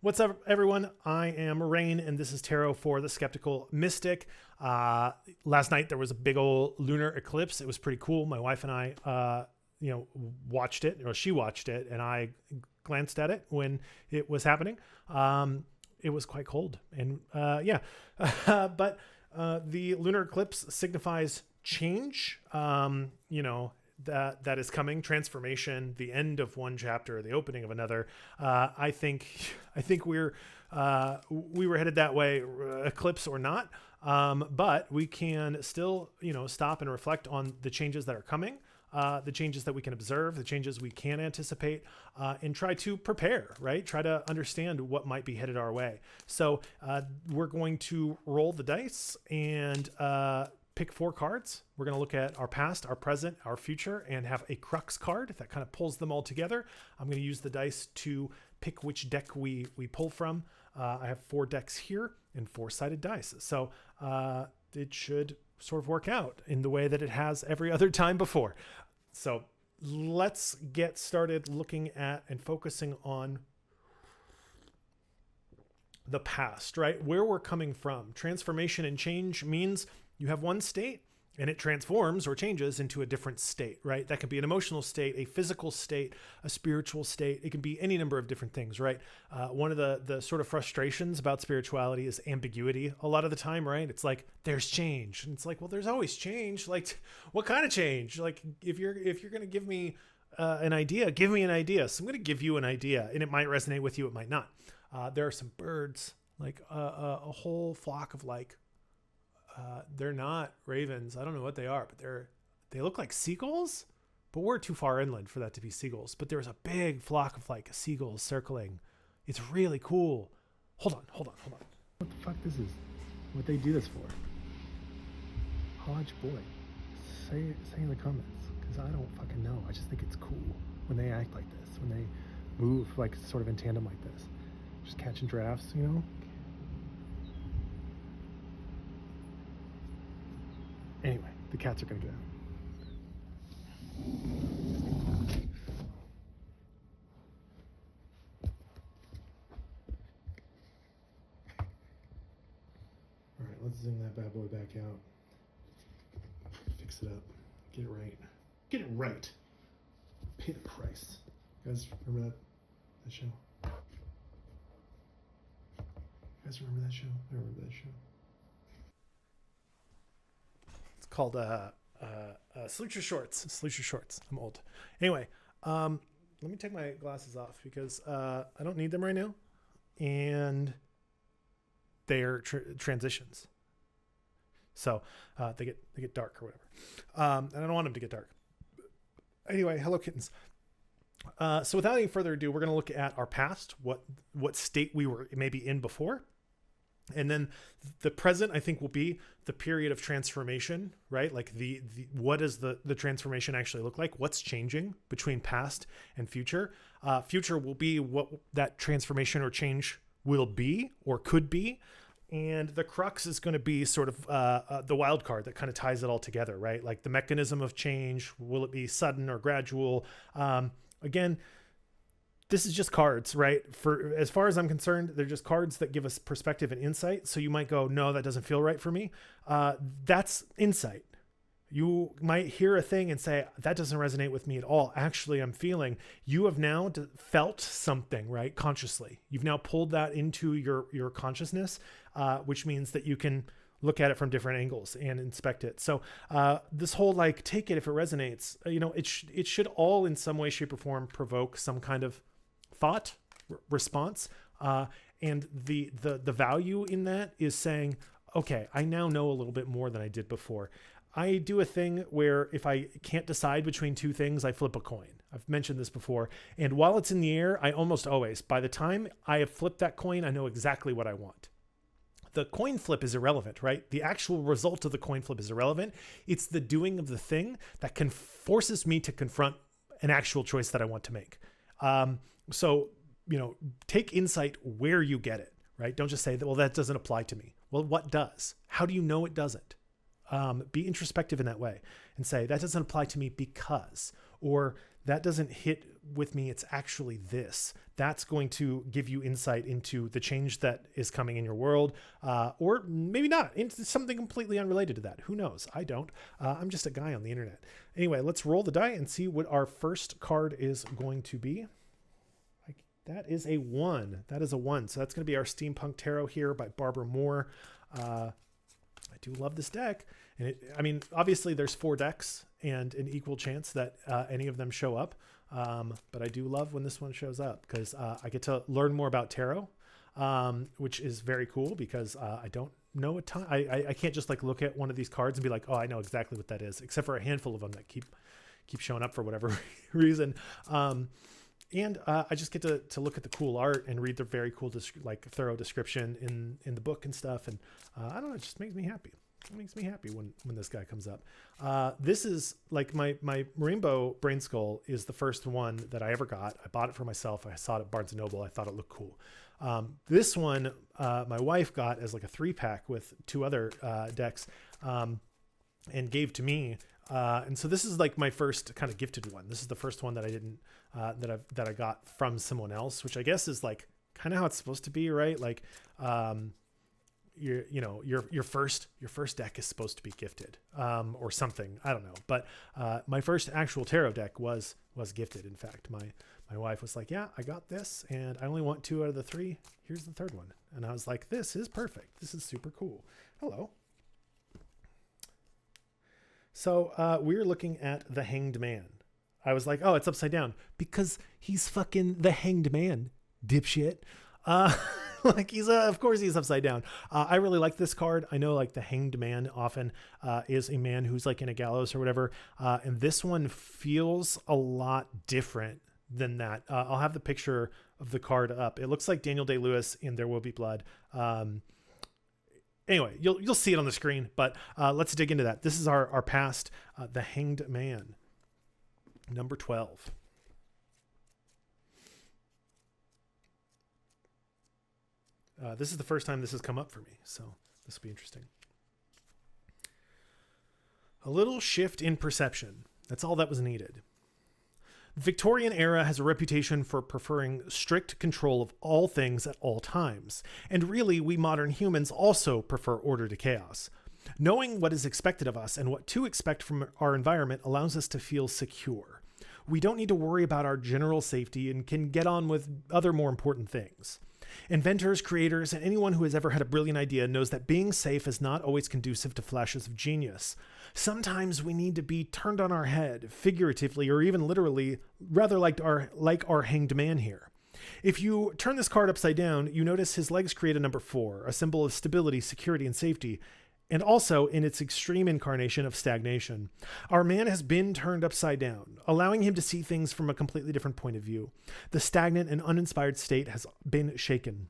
What's up, everyone? I am Rain, and this is Tarot for the Skeptical Mystic. Last night there was a big old lunar eclipse. It was pretty cool. My wife and I, watched it, or she watched it, and I glanced at it when it was happening. It was quite cold, and but the lunar eclipse signifies change. That is coming, transformation, the end of one chapter, the opening of another. I think we were headed that way, eclipse or not. But we can still, stop and reflect on the changes that are coming, the changes that we can observe, the changes we can anticipate, and try to prepare, right? Try to understand what might be headed our way. So we're going to roll the dice and pick 4 cards. We're going to look at our past, our present, our future, and have a crux card that kind of pulls them all together. I'm going to use the dice to pick which deck we pull from. I have 4 decks here and 4-sided dice. So it should sort of work out in the way that it has every other time before. So let's get started looking at and focusing on the past, right? Where we're coming from. Transformation and change means you have one state and it transforms or changes into a different state, right? That can be an emotional state, a physical state, a spiritual state. It can be any number of different things, right? One of the sort of frustrations about spirituality is ambiguity a lot of the time, right? It's like, there's change. And it's like, well, there's always change. Like, what kind of change? Like, if you're going to give me an idea, give me an idea. So I'm going to give you an idea, and it might resonate with you. It might not. There are some birds, like a whole flock of they're not ravens. I don't know what they are, but they look like seagulls, but we're too far inland for that to be seagulls. But there's a big flock of seagulls circling. It's really cool. Hold on. What the fuck this is? What they do this for? Hodge boy, say in the comments, because I don't fucking know. I just think it's cool when they act like this, when they move sort of in tandem like this. Just catching drafts, Anyway, the cats are going to get out. All right, let's zoom that bad boy back out. Fix it up. Get it right. Get it right. Pay the price. You guys remember that show? You guys remember that show? I remember that show. Called Salute Your Shorts. Salute Your Shorts. I'm old. Anyway, let me take my glasses off because I don't need them right now, and they're transitions, so they get dark or whatever, and I don't want them to get dark. Anyway, hello kittens. So without any further ado, we're going to look at our past, what state we were maybe in before. And then the present, I think, will be the period of transformation, right? Like what does the transformation actually look like? What's changing between past and future? Future will be what that transformation or change will be or could be. And the crux is going to be sort of the wild card that kind of ties it all together, right? Like the mechanism of change. Will it be sudden or gradual? Again, this is just cards, right? For as far as I'm concerned, they're just cards that give us perspective and insight. So you might go, no, that doesn't feel right for me. That's insight. You might hear a thing and say, that doesn't resonate with me at all. Actually, I'm feeling. You have now felt something, right? Consciously. You've now pulled that into your consciousness, which means that you can look at it from different angles and inspect it. So this whole take it if it resonates, it should all in some way, shape, or form provoke some kind of thought response, and the value in that is saying, okay, I now know a little bit more than I did before. I do a thing where if I can't decide between 2 things, I flip a coin. I've mentioned this before, and while it's in the air, I almost always, by the time I have flipped that coin, I know exactly what I want. The coin flip is irrelevant, right? The actual result of the coin flip is irrelevant. It's the doing of the thing that forces me to confront an actual choice that I want to make. So, take insight where you get it, right? Don't just say that, well, that doesn't apply to me. Well, what does? How do you know it doesn't? Be introspective in that way and say, that doesn't apply to me because, or that doesn't hit with me. It's actually this. That's going to give you insight into the change that is coming in your world, or maybe not, into something completely unrelated to that. Who knows? I don't. I'm just a guy on the internet. Anyway, let's roll the die and see what our first card is going to be. That is a 1. That is a 1. So that's going to be our Steampunk Tarot here by Barbara Moore. I do love this deck. And I mean, obviously there's 4 decks and an equal chance that any of them show up. But I do love when this one shows up because I get to learn more about tarot, which is very cool because I don't know a ton. I can't just like look at one of these cards and be like, oh, I know exactly what that is, except for a handful of them that keep showing up for whatever reason. And I just get to look at the cool art and read the very cool, thorough description in the book and stuff. And I don't know, it just makes me happy. It makes me happy when this guy comes up. This is like my Rainbow Brain Skull is the first one that I ever got. I bought it for myself. I saw it at Barnes & Noble. I thought it looked cool. This one, my wife got as like a 3-pack with 2 other decks and gave to me. And so this is like my first kind of gifted one. This is the first one that I didn't, that I got from someone else, which I guess is like kind of how it's supposed to be, right? Like, your first deck is supposed to be gifted, or something. I don't know. But, my first actual tarot deck was gifted. In fact, my wife was like, yeah, I got this and I only want 2 out of the 3. Here's the 3rd one. And I was like, this is perfect. This is super cool. Hello. So we're looking at the Hanged Man. I was like, oh, it's upside down because he's fucking the Hanged Man, dipshit. Like of course he's upside down. I really like this card. I know like the Hanged Man often is a man who's like in a gallows or whatever. And this one feels a lot different than that. I'll have the picture of the card up. It looks like Daniel Day-Lewis in There Will Be Blood. Anyway, you'll see it on the screen, but let's dig into that. This is our past, the Hanged Man, number 12. This is the first time this has come up for me, so this will be interesting. A little shift in perception. That's all that was needed. The Victorian era has a reputation for preferring strict control of all things at all times. And really, we modern humans also prefer order to chaos. Knowing what is expected of us and what to expect from our environment allows us to feel secure. We don't need to worry about our general safety and can get on with other more important things. Inventors, creators, and anyone who has ever had a brilliant idea knows that being safe is not always conducive to flashes of genius. Sometimes we need to be turned on our head, figuratively or even literally, rather like our Hanged Man here. If you turn this card upside down, you notice his legs create a number 4, a symbol of stability, security, and safety, and also in its extreme incarnation of stagnation. Our man has been turned upside down, allowing him to see things from a completely different point of view. The stagnant and uninspired state has been shaken.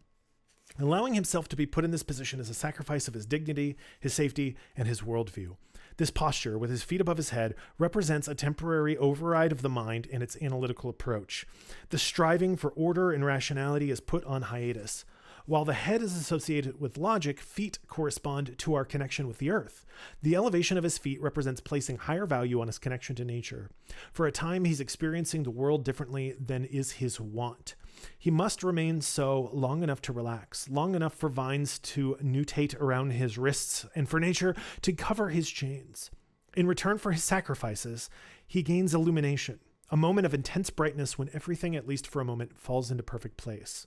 Allowing himself to be put in this position is a sacrifice of his dignity, his safety, and his worldview. This posture, with his feet above his head, represents a temporary override of the mind and its analytical approach. The striving for order and rationality is put on hiatus. While the head is associated with logic, feet correspond to our connection with the earth. The elevation of his feet represents placing higher value on his connection to nature. For a time, he's experiencing the world differently than is his wont. He must remain so long enough to relax, long enough for vines to nutate around his wrists, and for nature to cover his chains. In return for his sacrifices, he gains illumination, a moment of intense brightness when everything, at least for a moment, falls into perfect place.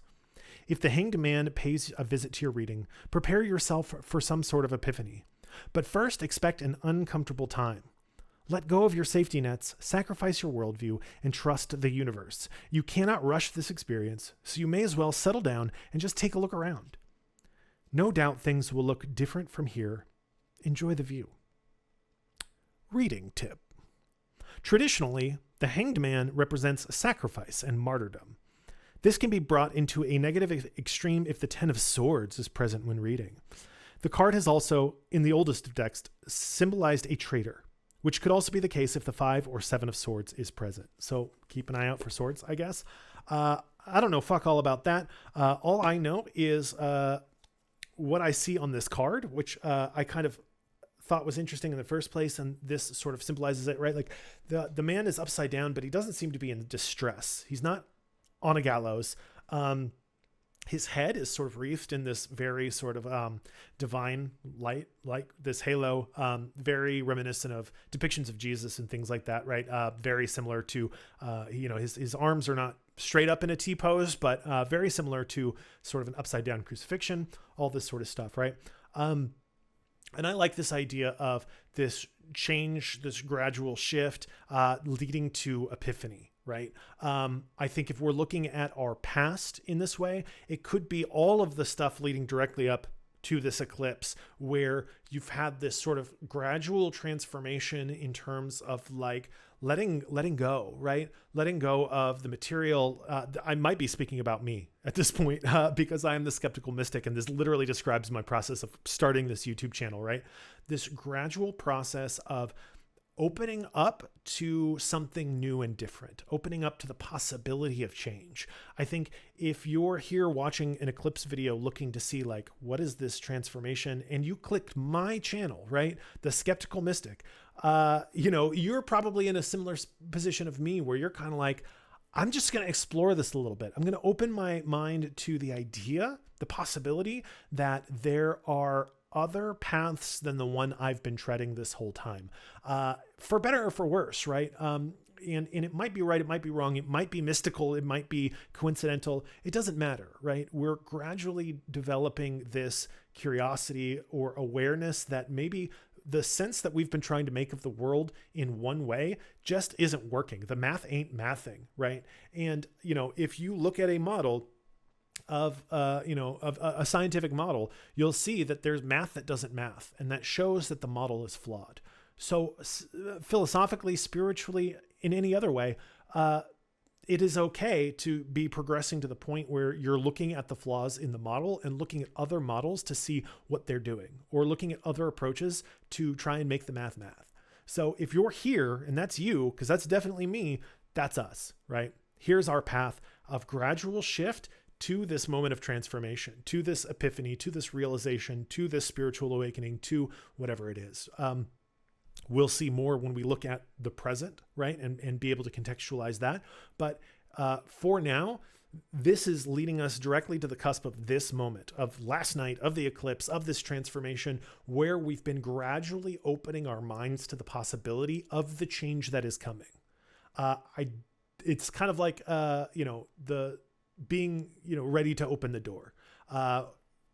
If the Hanged Man pays a visit to your reading, prepare yourself for some sort of epiphany. But first, expect an uncomfortable time. Let go of your safety nets, sacrifice your worldview, and trust the universe. You cannot rush this experience, so you may as well settle down and just take a look around. No doubt things will look different from here. Enjoy the view. Reading tip. Traditionally, the Hanged Man represents sacrifice and martyrdom. This can be brought into a negative extreme if the 10 of Swords is present when reading. The card has also, in the oldest of decks, symbolized a traitor, which could also be the case if the 5 or 7 of Swords is present. So keep an eye out for Swords, I guess. I don't know fuck all about that. All I know is what I see on this card, which I kind of thought was interesting in the first place, and this sort of symbolizes it, right? Like the man is upside down, but he doesn't seem to be in distress. He's not on a gallows. His head is sort of wreathed in this very sort of divine light, like this halo, very reminiscent of depictions of Jesus and things like that, right? Very similar to, his arms are not straight up in a T pose, but very similar to sort of an upside down crucifixion, all this sort of stuff, right? And I like this idea of this change, this gradual shift leading to epiphany. Right. I think if we're looking at our past in this way, it could be all of the stuff leading directly up to this eclipse, where you've had this sort of gradual transformation in terms of like letting go, right? Letting go of the material. I might be speaking about me at this point because I am the skeptical mystic, and this literally describes my process of starting this YouTube channel, right? This gradual process of opening up to something new and different, opening up to the possibility of change. I think if you're here watching an eclipse video looking to see like, what is this transformation? And you clicked my channel, right? The Skeptical Mystic, you're probably in a similar position of me where you're kind of like, I'm just going to explore this a little bit. I'm going to open my mind to the idea, the possibility that there are other paths than the one I've been treading this whole time, for better or for worse, right? And it might be right, it might be wrong, it might be mystical, it might be coincidental. It doesn't matter, right? We're gradually developing this curiosity or awareness that maybe the sense that we've been trying to make of the world in one way just isn't working. The math ain't mathing, right? And, if you look at a model of a scientific model, you'll see that there's math that doesn't math, and that shows that the model is flawed. So philosophically, spiritually, in any other way, it is okay to be progressing to the point where you're looking at the flaws in the model and looking at other models to see what they're doing, or looking at other approaches to try and make the math. So if you're here, and that's you, because that's definitely me, that's us, right? Here's our path of gradual shift to this moment of transformation, to this epiphany, to this realization, to this spiritual awakening, to whatever it is. We'll see more when we look at the present, right? And be able to contextualize that. But for now, this is leading us directly to the cusp of this moment, of last night, of the eclipse, of this transformation, where we've been gradually opening our minds to the possibility of the change that is coming. It's kind of like, the being, ready to open the door.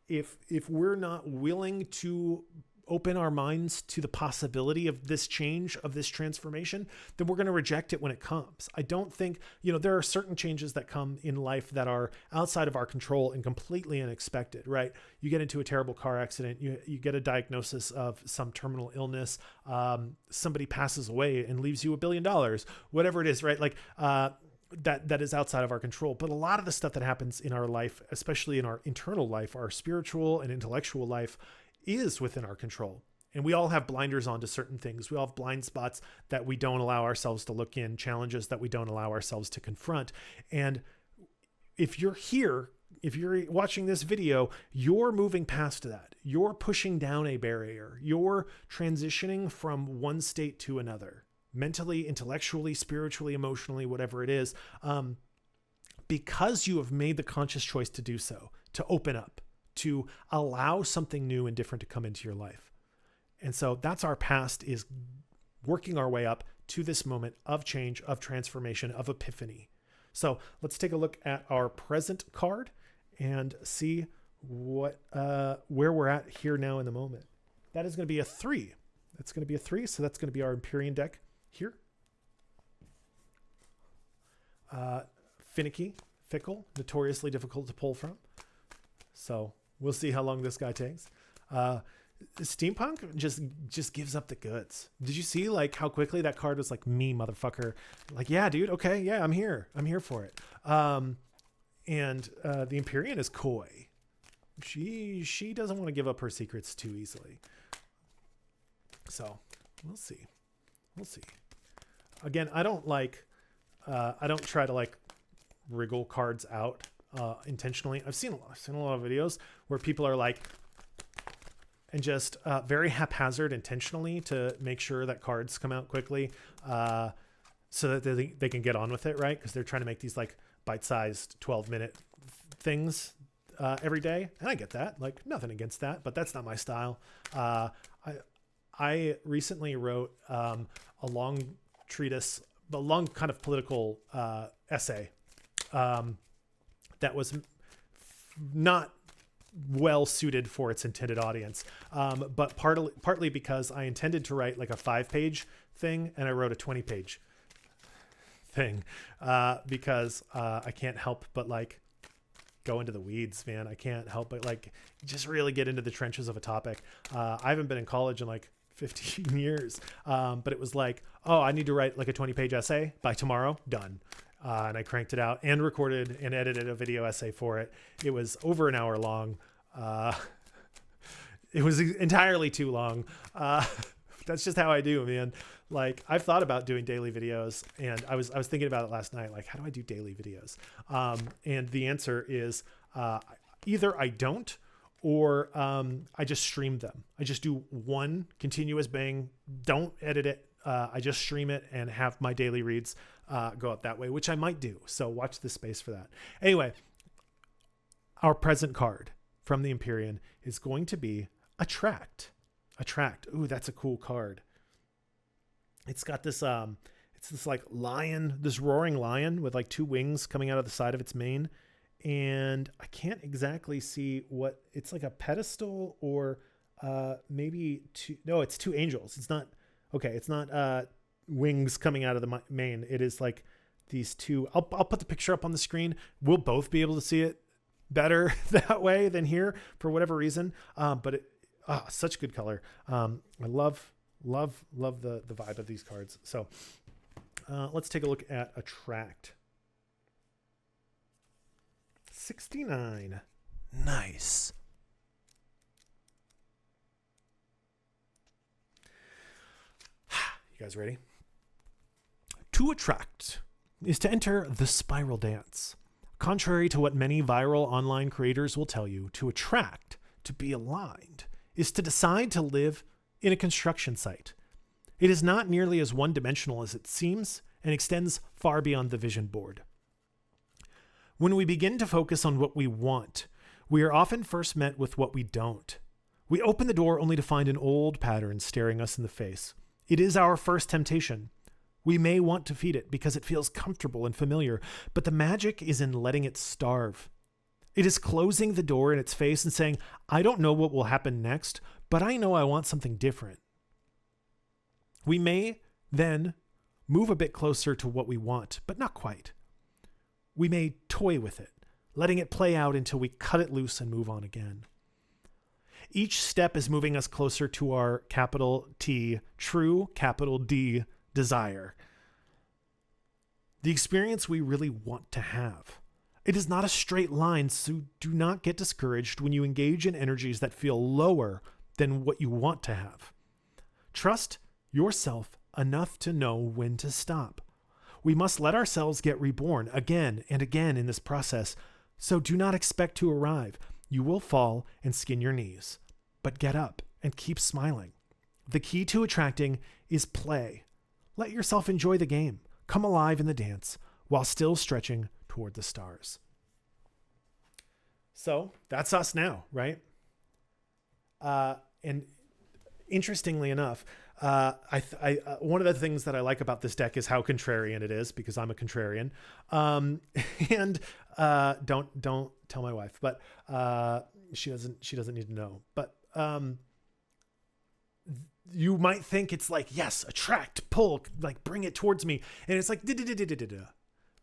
If we're not willing to open our minds to the possibility of this change, of this transformation, then we're going to reject it when it comes. I don't think, there are certain changes that come in life that are outside of our control and completely unexpected, right? You get into a terrible car accident, you get a diagnosis of some terminal illness, somebody passes away and leaves you $1 billion, whatever it is, right? Like, that is outside of our control. But a lot of the stuff that happens in our life, especially in our internal life, our spiritual and intellectual life, is within our control. And we all have blinders on to certain things. We all have blind spots that we don't allow ourselves to look in, challenges that we don't allow ourselves to confront. And if you're here, if you're watching this video, you're moving past that. You're pushing down a barrier. You're transitioning from one state to another. Mentally, intellectually, spiritually, emotionally, whatever it is, because you have made the conscious choice to do so, to open up, to allow something new and different to come into your life. And so that's our past, is working our way up to this moment of change, of transformation, of epiphany. So let's take a look at our present card and see where we're at here now in the moment. That is going to be a 3. That's going to be a 3. So that's going to be our Empyrean deck here. Finicky, fickle, notoriously difficult to pull from. So we'll see how long this guy takes. Steampunk just gives up the goods. Did you see like how quickly that card was like, me, motherfucker? Like, yeah, dude. Okay. Yeah, I'm here for it. And the Empyrean is coy. She doesn't want to give up her secrets too easily. So we'll see. Again, I don't try to like wriggle cards out intentionally. I've seen a lot of videos where people are like, and just very haphazard intentionally to make sure that cards come out quickly so that they can get on with it, right? Because they're trying to make these like bite-sized 12-minute things every day. And I get that, like nothing against that, but that's not my style. I recently wrote a long treatise, a long kind of political essay that was not well suited for its intended audience, but partly because I intended to write like a 5-page thing and I wrote a 20-page thing because I can't help but like go into the weeds, man. I can't help but like just really get into the trenches of a topic. I haven't been in college in like 15 years, but it was like, oh, I need to write like a 20-page essay by tomorrow. Done. And I cranked it out and recorded and edited a video essay for it. It was over an hour long. It was entirely too long. That's just how I do, man. Like I've thought about doing daily videos, and I was thinking about it last night. Like, how do I do daily videos? And the answer is either I don't, or I just stream them. I just do one continuous bang, don't edit it. I just stream it and have my daily reads go up that way, which I might do. So watch this space for that. Anyway, our present card from the Empyrean is going to be Attract. Attract. Ooh, that's a cool card. It's got this, it's this like lion, this roaring lion with like 2 wings coming out of the side of its mane. And I can't exactly see what it's like, a pedestal or maybe it's 2 angels. It's not, okay. It's not wings coming out of the mane. It is like these 2, I'll put the picture up on the screen. We'll both be able to see it better that way than here for whatever reason. But such good color. I love the vibe of these cards. So let's take a look at Attract. 69. Nice. You guys ready? To attract is to enter the spiral dance. Contrary to what many viral online creators will tell you, to attract, to be aligned, is to decide to live in a construction site. It is not nearly as one-dimensional as it seems and extends far beyond the vision board. When we begin to focus on what we want, we are often first met with what we don't. We open the door only to find an old pattern staring us in the face. It is our first temptation. We may want to feed it because it feels comfortable and familiar, but the magic is in letting it starve. It is closing the door in its face and saying, I don't know what will happen next, but I know I want something different. We may then move a bit closer to what we want, but not quite. We may toy with it, letting it play out until we cut it loose and move on again. Each step is moving us closer to our capital T, true capital D desire. The experience we really want to have. It is not a straight line, so do not get discouraged when you engage in energies that feel lower than what you want to have. Trust yourself enough to know when to stop. We must let ourselves get reborn again and again in this process, so do not expect to arrive. You will fall and skin your knees, but get up and keep smiling. The key to attracting is play. Let yourself enjoy the game. Come alive in the dance while still stretching toward the stars. So that's us now, right? And interestingly enough, one of the things that I like about this deck is how contrarian it is, because I'm a contrarian. And don't tell my wife, but she doesn't need to know. But you might think it's like, yes, attract, pull, like bring it towards me, and it's like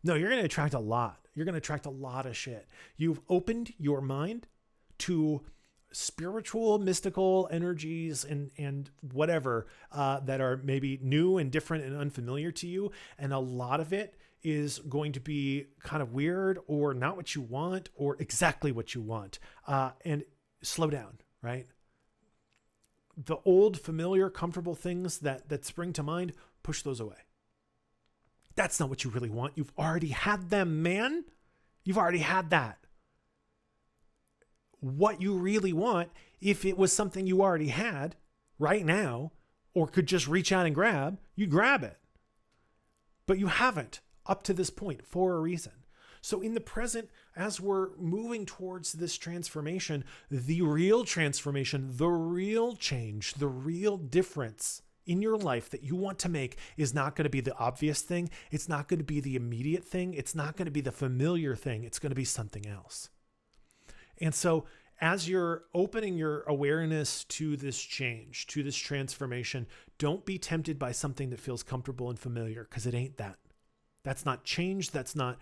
no, you're going to attract a lot. You're going to attract a lot of shit. You've opened your mind to spiritual, mystical energies and whatever that are maybe new and different and unfamiliar to you. And a lot of it is going to be kind of weird or not what you want or exactly what you want. And slow down, right? The old, familiar, comfortable things that spring to mind, push those away. That's not what you really want. You've already had them, man. You've already had that. what you really want if it was something you already had right now or could just reach out and grab, you grab it. But you haven't up to this point for a reason. So in the present, as we're moving towards this transformation, the real transformation, the real change, the real difference in your life that you want to make is not going to be the obvious thing. It's not going to be the immediate thing. It's not going to be the familiar thing. It's going to be something else. And so as you're opening your awareness to this change, to this transformation, don't be tempted by something that feels comfortable and familiar, because it ain't that. That's not change. That's not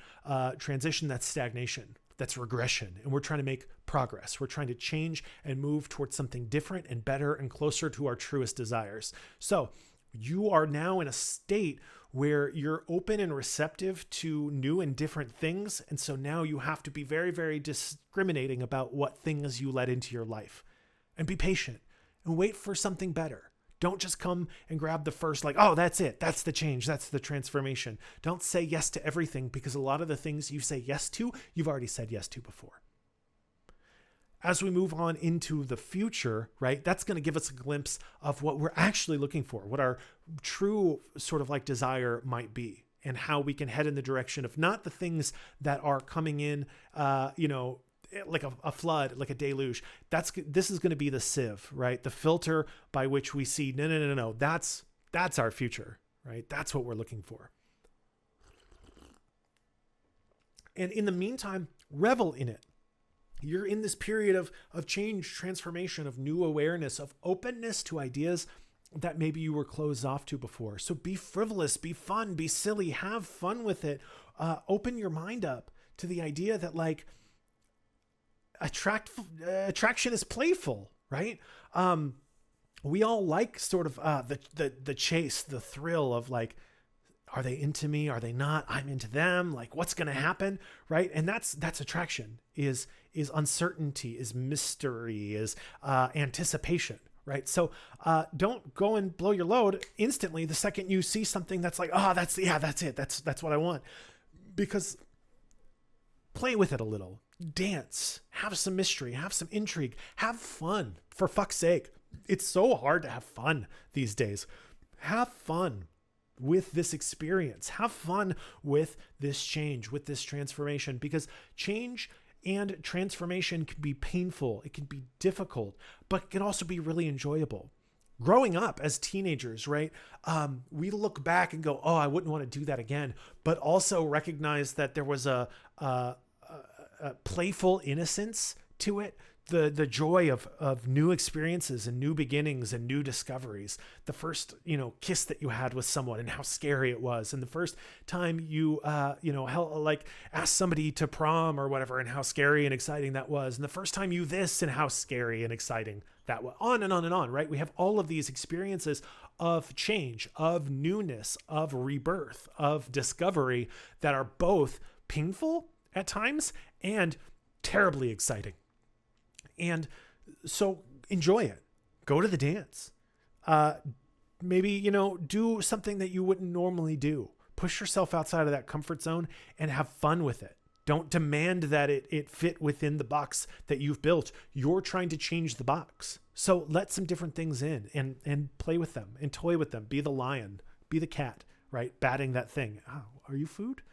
transition. That's stagnation. That's regression. And we're trying to make progress. We're trying to change and move towards something different and better and closer to our truest desires. So you are now in a state where you're open and receptive to new and different things. And so now you have to be very, very discriminating about what things you let into your life, and be patient and wait for something better. Don't just come and grab the first, like, oh, that's it. That's the change. That's the transformation. Don't say yes to everything, because a lot of the things you say yes to, you've already said yes to before. As we move on into the future, right, that's going to give us a glimpse of what we're actually looking for, what our true sort of like desire might be, and how we can head in the direction of not the things that are coming in, like a flood, like a deluge. This is going to be the sieve, right? The filter by which we see, no. That's our future, right? That's what we're looking for. And in the meantime, revel in it. You're in this period of change, transformation, of new awareness, of openness to ideas that maybe you were closed off to before. So be frivolous, be fun, be silly, have fun with it. Open your mind up to the idea that, like, attraction is playful, right? We all like sort of the chase, the thrill of, like, are they into me? Are they not? I'm into them. Like, what's going to happen, right? And that's attraction, is uncertainty, is mystery, is anticipation, right? So don't go and blow your load instantly the second you see something that's like, oh, that's it. That's what I want. Because play with it a little. Dance, have some mystery, have some intrigue, have fun, for fuck's sake. It's so hard to have fun these days. Have fun with this experience. Have fun with this change, with this transformation, because change and transformation can be painful. It can be difficult, but it can also be really enjoyable. Growing up as teenagers, right? We look back and go, oh, I wouldn't want to do that again, but also recognize that there was a playful innocence to it, the joy of new experiences and new beginnings and new discoveries. The first, kiss that you had with someone and how scary it was. And the first time you, asked somebody to prom or whatever, and how scary and exciting that was. And the first time you this, and how scary and exciting that was. On and on and on, right? We have all of these experiences of change, of newness, of rebirth, of discovery that are both painful at times and terribly exciting. And so enjoy it. Go to the dance. Maybe, do something that you wouldn't normally do. Push yourself outside of that comfort zone and have fun with it. Don't demand that it fit within the box that you've built. You're trying to change the box. So let some different things in and play with them and toy with them. Be the lion, be the cat, right? Batting that thing. Oh, are you food?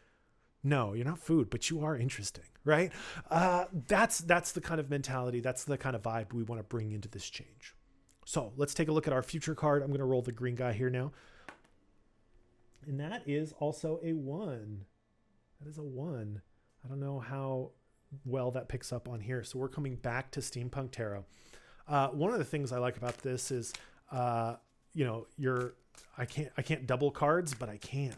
No, you're not food, but you are interesting, right? That's the kind of mentality. That's the kind of vibe we want to bring into this change. So let's take a look at our future card. I'm going to roll the green guy here now. And that is also a 1. That is a 1. I don't know how well that picks up on here. So we're coming back to Steampunk Tarot. One of the things I like about this is, I can't double cards, but I can.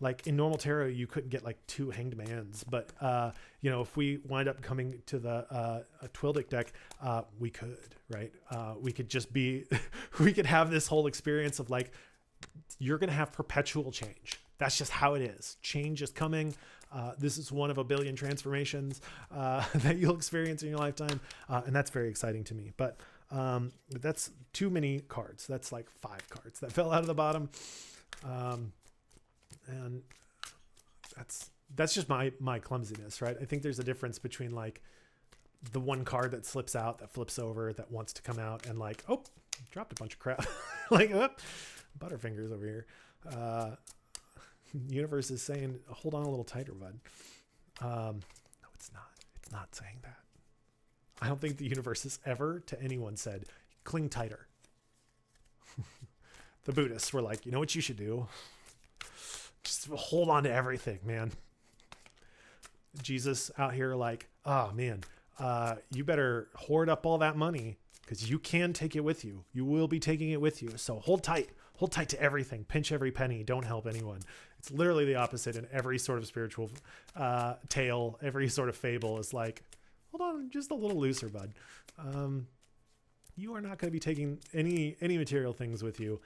Like in normal tarot, you couldn't get like 2 hanged mans, but if we wind up coming to the Twildic deck, we could, right? We could just be, we could have this whole experience of, like, you're going to have perpetual change. That's just how it is. Change is coming. This is one of a billion transformations that you'll experience in your lifetime, and that's very exciting to me. But that's too many cards. That's like 5 cards that fell out of the bottom. And that's just my clumsiness, right? I think there's a difference between, like, the one card that slips out, that flips over, that wants to come out, and like, oh, dropped a bunch of crap. Like, oh, Butterfingers over here. Universe is saying, hold on a little tighter, bud. No, it's not. It's not saying that. I don't think the universe has ever to anyone said, cling tighter. The Buddhists were like, you know what you should do? Just hold on to everything, man. Jesus out here like, oh man, you better hoard up all that money because you can take it with you. You will be taking it with you. So hold tight to everything. Pinch every penny. Don't help anyone. It's literally the opposite in every sort of spiritual tale. Every sort of fable is like, hold on just a little looser, bud. You are not going to be taking any material things with you.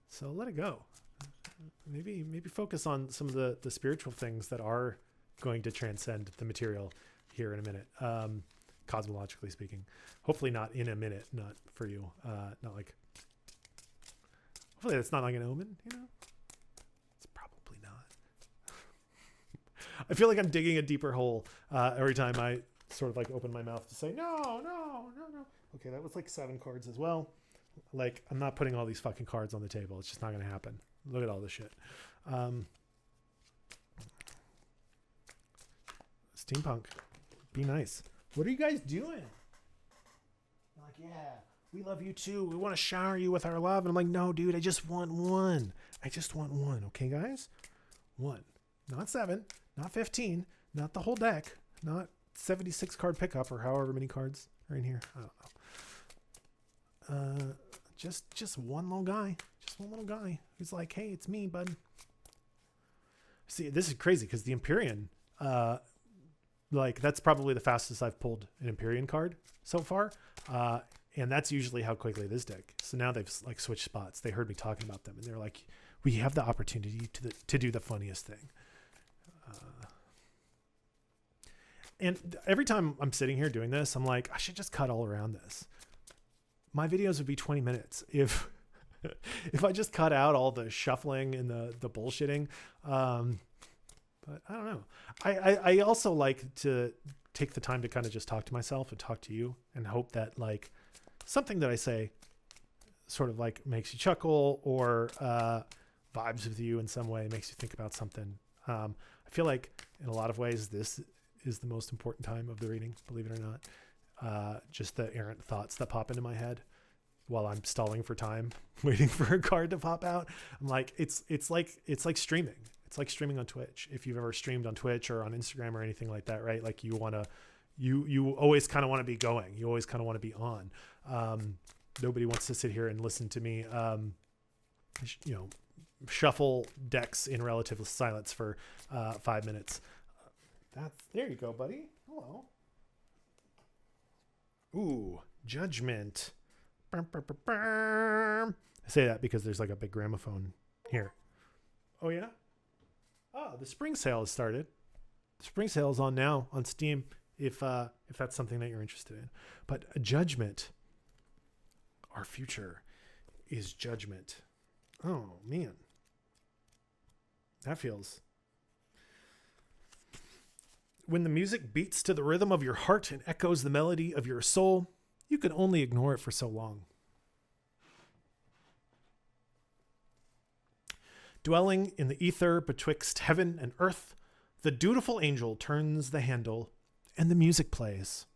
So let it go. Maybe focus on some of the spiritual things that are going to transcend the material here in a minute. Cosmologically speaking, hopefully not in a minute, not for you. Not like, hopefully it's not like an omen, you know? It's probably not. I feel like I'm digging a deeper hole every time I sort of like open my mouth to say, no. Okay, that was like 7 cards as well. Like, I'm not putting all these fucking cards on the table. It's just not going to happen. Look at all this shit. Steampunk. Be nice. What are you guys doing? Like, yeah, we love you too. We want to shower you with our love. And I'm like, no, dude, I just want one. Okay, guys? 1. Not 7. Not 15. Not the whole deck. Not 76 card pickup or however many cards are in here. I don't know. Just one little guy. Just one little guy who's like, hey, it's me, bud. See, this is crazy because the Empyrean, like that's probably the fastest I've pulled an Empyrean card so far. And that's usually how quickly this deck. So now they've like switched spots. They heard me talking about them and they're like, we have the opportunity to do the funniest thing. And every time I'm sitting here doing this, I'm like, I should just cut all around this. My videos would be 20 minutes if I just cut out all the shuffling and the bullshitting. But I don't know. I also like to take the time to kind of just talk to myself and talk to you and hope that like something that I say sort of like makes you chuckle or vibes with you in some way, makes you think about something. I feel like in a lot of ways, this is the most important time of the reading, believe it or not. Just the errant thoughts that pop into my head while I'm stalling for time, waiting for a card to pop out. I'm like, it's like streaming. It's like streaming on Twitch. If you've ever streamed on Twitch or on Instagram or anything like that, right? Like you always kind of want to be going. You always kind of want to be on. Nobody wants to sit here and listen to me, shuffle decks in relative silence for 5 minutes. There you go, buddy. Hello. Ooh, Judgment. I say that because there's like a big gramophone here. Oh yeah? Oh, the spring sale has started. The spring sale is on now on Steam if that's something that you're interested in. But Judgment. Our future is Judgment. Oh man. That feels... When the music beats to the rhythm of your heart and echoes the melody of your soul, you can only ignore it for so long. Dwelling in the ether betwixt heaven and earth, the dutiful angel turns the handle and the music plays.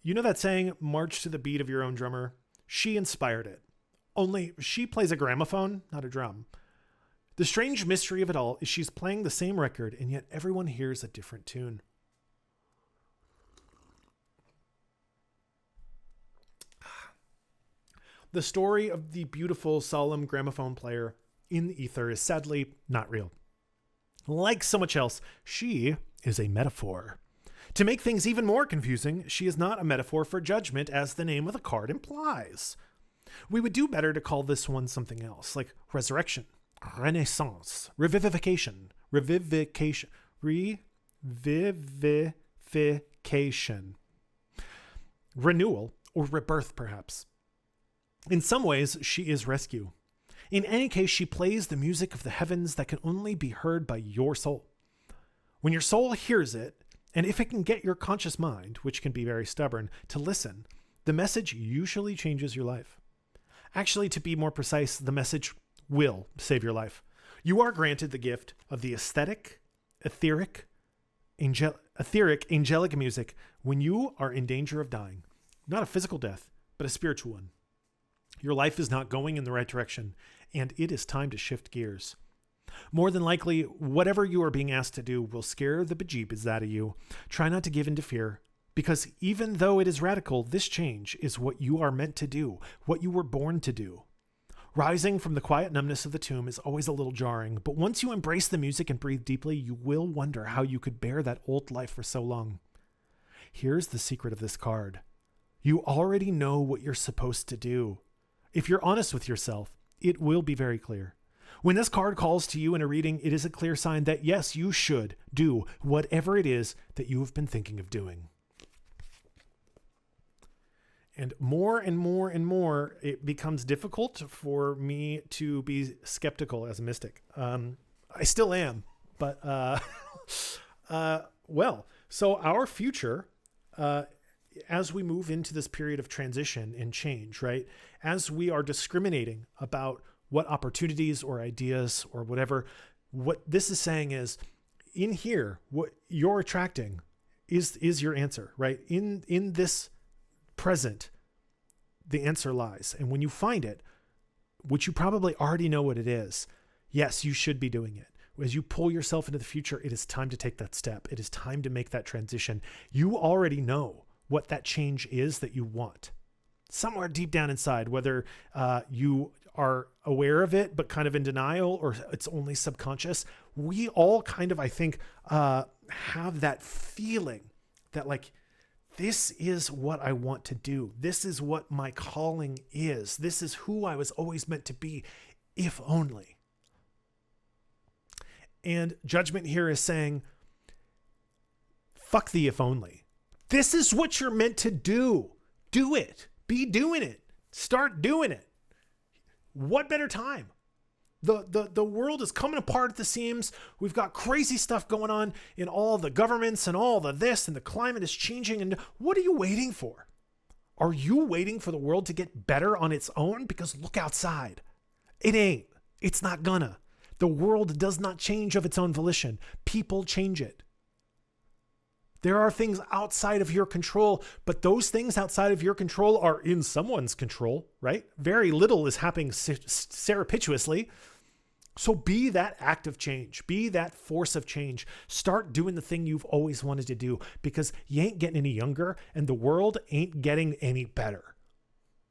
You know that saying, march to the beat of your own drummer? She inspired it. Only she plays a gramophone, not a drum. The strange mystery of it all is she's playing the same record, and yet everyone hears a different tune. The story of the beautiful, solemn gramophone player in the ether is sadly not real. Like so much else, she is a metaphor. To make things even more confusing, she is not a metaphor for judgment, as the name of the card implies. We would do better to call this one something else, like resurrection, renaissance, revivification, renewal, or rebirth, perhaps. In some ways, she is rescue. In any case, she plays the music of the heavens that can only be heard by your soul. When your soul hears it, And if it can get your conscious mind, which can be very stubborn, to listen, the message usually changes your life. Actually, to be more precise, the message will save your life. You are granted the gift of the etheric, angelic music when you are in danger of dying. Not a physical death, but a spiritual one. Your life is not going in the right direction, and it is time to shift gears. More than likely, whatever you are being asked to do will scare the bejeebus out of you. Try not to give in to fear, because even though it is radical, this change is what you are meant to do, what you were born to do. Rising from the quiet numbness of the tomb is always a little jarring, but once you embrace the music and breathe deeply, you will wonder how you could bear that old life for so long. Here's the secret of this card. You already know what you're supposed to do. If you're honest with yourself, it will be very clear. When this card calls to you in a reading, it is a clear sign that yes, you should do whatever it is that you have been thinking of doing. And more, it becomes difficult for me to be skeptical as a mystic. I still am, but so our future, as we move into this period of transition and change, right? As we are discriminating about what opportunities or ideas or whatever, what this is saying is, in here, what you're attracting is your answer, right? In this present, the answer lies. And when you find it, which you probably already know what it is, yes, you should be doing it. As you pull yourself into the future, it is time to take that step. It is time to make that transition. You already know what that change is that you want. Somewhere deep down inside, whether you are aware of it, but kind of in denial, or it's only subconscious, we all kind of, I think, have that feeling that like, this is what I want to do. This is what my calling is. This is who I was always meant to be, if only. And judgment here is saying, fuck the if only. This is what you're meant to do. Do it. Be doing it. Start doing it. What better time? The world is coming apart at the seams. We've got crazy stuff going on in all the governments and all the this, and the climate is changing. And what are you waiting for? Are you waiting for the world to get better on its own? Because look outside. It ain't. It's not gonna. The world does not change of its own volition. People change it. There are things outside of your control, but those things outside of your control are in someone's control, right? Very little is happening surreptitiously. So be that act of change. Be that force of change. Start doing the thing you've always wanted to do, because you ain't getting any younger and the world ain't getting any better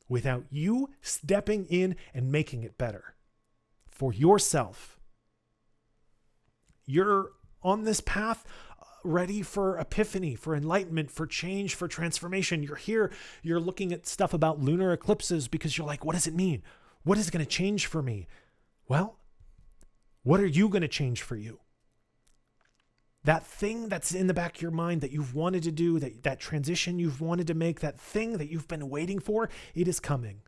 without you stepping in and making it better for yourself. You're on this path, ready for epiphany, for enlightenment, for change, for transformation. You're here, you're looking at stuff about lunar eclipses because you're like, what does it mean? What is it going to change for me? Well, what are you going to change for you? That thing that's in the back of your mind that you've wanted to do, that transition you've wanted to make, that thing that you've been waiting for, it is coming.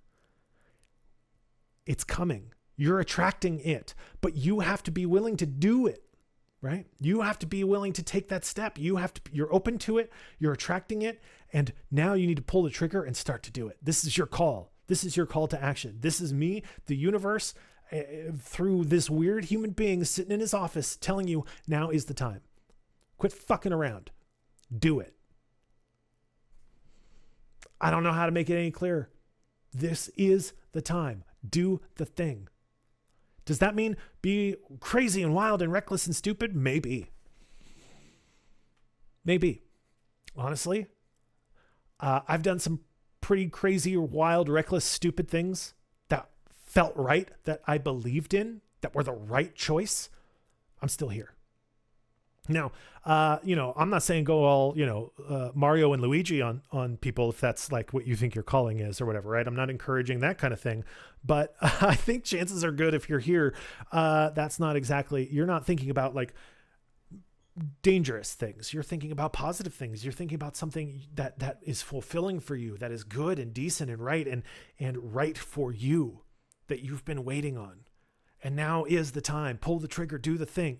It's coming. You're attracting it, but you have to be willing to do it. Right? You have to be willing to take that step. You're open to it. You're attracting it. And now you need to pull the trigger and start to do it. This is your call. This is your call to action. This is me, the universe, through this weird human being sitting in his office telling you now is the time. Quit fucking around. Do it. I don't know how to make it any clearer. This is the time. Do the thing. Does that mean be crazy and wild and reckless and stupid? Maybe. Honestly, I've done some pretty crazy or wild, reckless, stupid things that felt right, that I believed in, that were the right choice. I'm still here. Now, I'm not saying go all, Mario and Luigi on people if that's like what you think your calling is or whatever, right? I'm not encouraging that kind of thing, but I think chances are good if you're here, that's not exactly, you're not thinking about like dangerous things. You're thinking about positive things. You're thinking about something that is fulfilling for you, that is good and decent and right for you, that you've been waiting on. And now is the time. Pull the trigger, do the thing.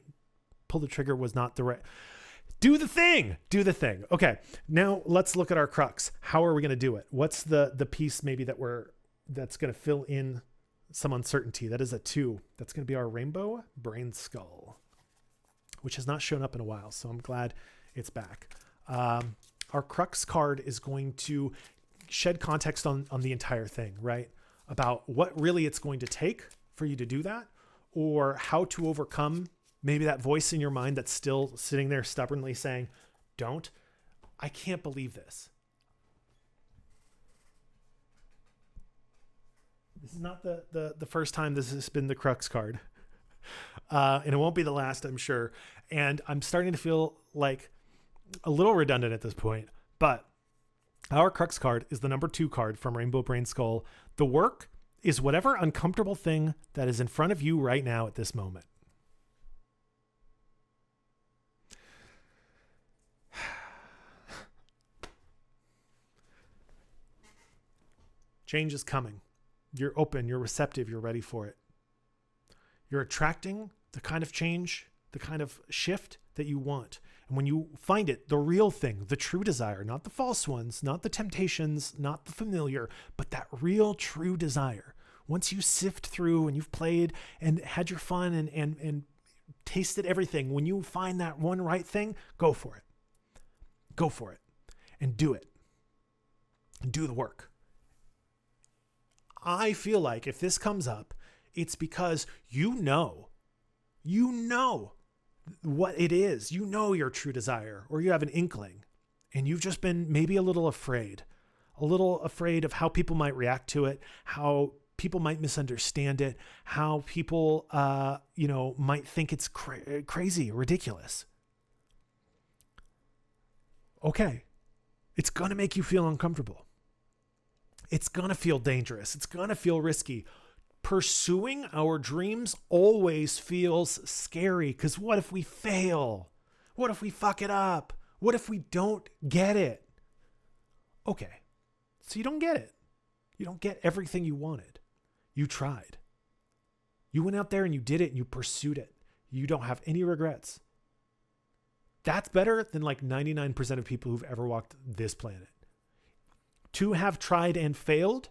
Pull the trigger was not the right. Do the thing. Do the thing. Okay. Now let's look at our crux. How are we going to do it? What's the piece maybe that's going to fill in some uncertainty? That is a 2. That's going to be our rainbow brain skull, which has not shown up in a while. So I'm glad it's back. Our crux card is going to shed context on the entire thing, right? About what really it's going to take for you to do that, or how to overcome maybe that voice in your mind that's still sitting there stubbornly saying, don't. I can't believe this. This is not the first time this has been the crux card. And it won't be the last, I'm sure. And I'm starting to feel like a little redundant at this point, but our crux card is the number 2 card from Rainbow Brain Skull. The work is whatever uncomfortable thing that is in front of you right now at this moment. Change is coming. You're open, you're receptive, you're ready for it. You're attracting the kind of change, the kind of shift that you want. And when you find it, the real thing, the true desire, not the false ones, not the temptations, not the familiar, but that real true desire. Once you sift through and you've played and had your fun and tasted everything, when you find that one right thing, go for it. Go for it and do it. And do the work. I feel like if this comes up, it's because you know what it is. You know your true desire, or you have an inkling, and you've just been maybe a little afraid of how people might react to it, how people might misunderstand it, how people, might think it's crazy, ridiculous. Okay. It's going to make you feel uncomfortable. It's going to feel dangerous. It's going to feel risky. Pursuing our dreams always feels scary, because what if we fail? What if we fuck it up? What if we don't get it? Okay, so you don't get it. You don't get everything you wanted. You tried. You went out there and you did it and you pursued it. You don't have any regrets. That's better than like 99% of people who've ever walked this planet. To have tried and failed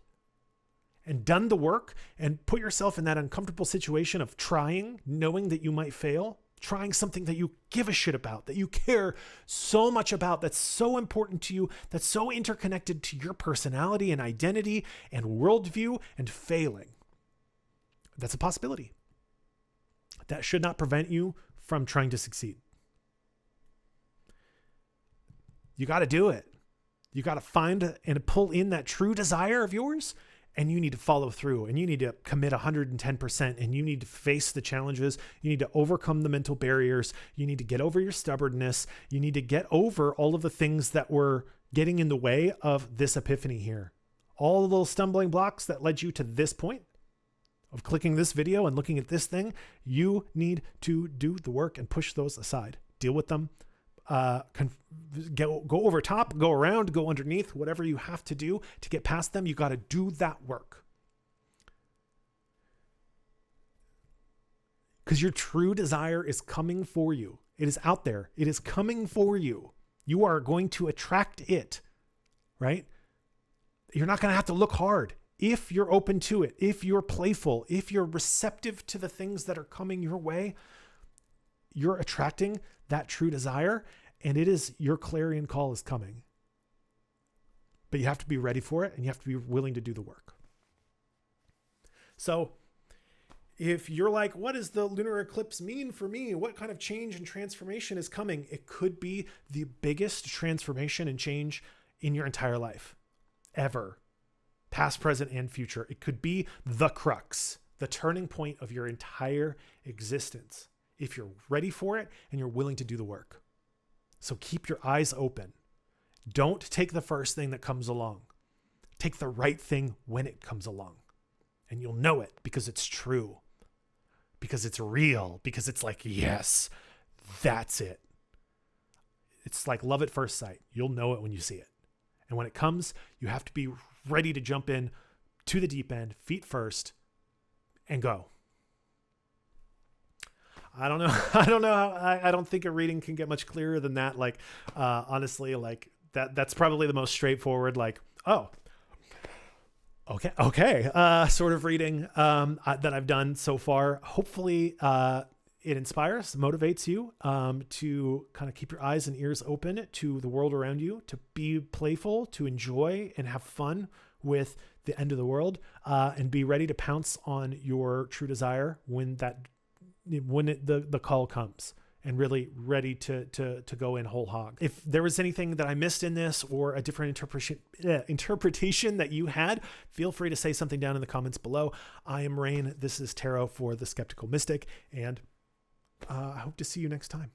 and done the work and put yourself in that uncomfortable situation of trying, knowing that you might fail, trying something that you give a shit about, that you care so much about, that's so important to you, that's so interconnected to your personality and identity and worldview, and failing. That's a possibility. That should not prevent you from trying to succeed. You got to do it. You got to find and pull in that true desire of yours, and you need to follow through, and you need to commit 110%, and you need to face the challenges. You need to overcome the mental barriers. You need to get over your stubbornness. You need to get over all of the things that were getting in the way of this epiphany here. All of those stumbling blocks that led you to this point of clicking this video and looking at this thing. You need to do the work and push those aside. Deal with them. Go over top, go around, go underneath, whatever you have to do to get past them. You got to do that work. Because your true desire is coming for you. It is out there. It is coming for you. You are going to attract it, right? You're not going to have to look hard. If you're open to it, if you're playful, if you're receptive to the things that are coming your way, you're attracting that true desire, and it is your clarion call is coming. But you have to be ready for it, and you have to be willing to do the work. So if you're like, what does the lunar eclipse mean for me? What kind of change and transformation is coming? It could be the biggest transformation and change in your entire life ever, past, present, and future. It could be the crux, the turning point of your entire existence, if you're ready for it and you're willing to do the work. So keep your eyes open. Don't take the first thing that comes along. Take the right thing when it comes along. And you'll know it because it's true. Because it's real. Because it's like, yes, that's it. It's like love at first sight. You'll know it when you see it. And when it comes, you have to be ready to jump in to the deep end, feet first, and go. I don't know. I don't know how, I don't think a reading can get much clearer than that. Like, honestly, like that's probably the most straightforward, like, oh, okay, sort of reading, that I've done so far. Hopefully, it inspires, motivates you, to kind of keep your eyes and ears open to the world around you, to be playful, to enjoy and have fun with the end of the world, and be ready to pounce on your true desire when the call comes, and really ready to go in whole hog. If there was anything that I missed in this, or a different interpretation that you had, feel free to say something down in the comments below. I am Rain. This is Tarot for the Skeptical Mystic, and I hope to see you next time.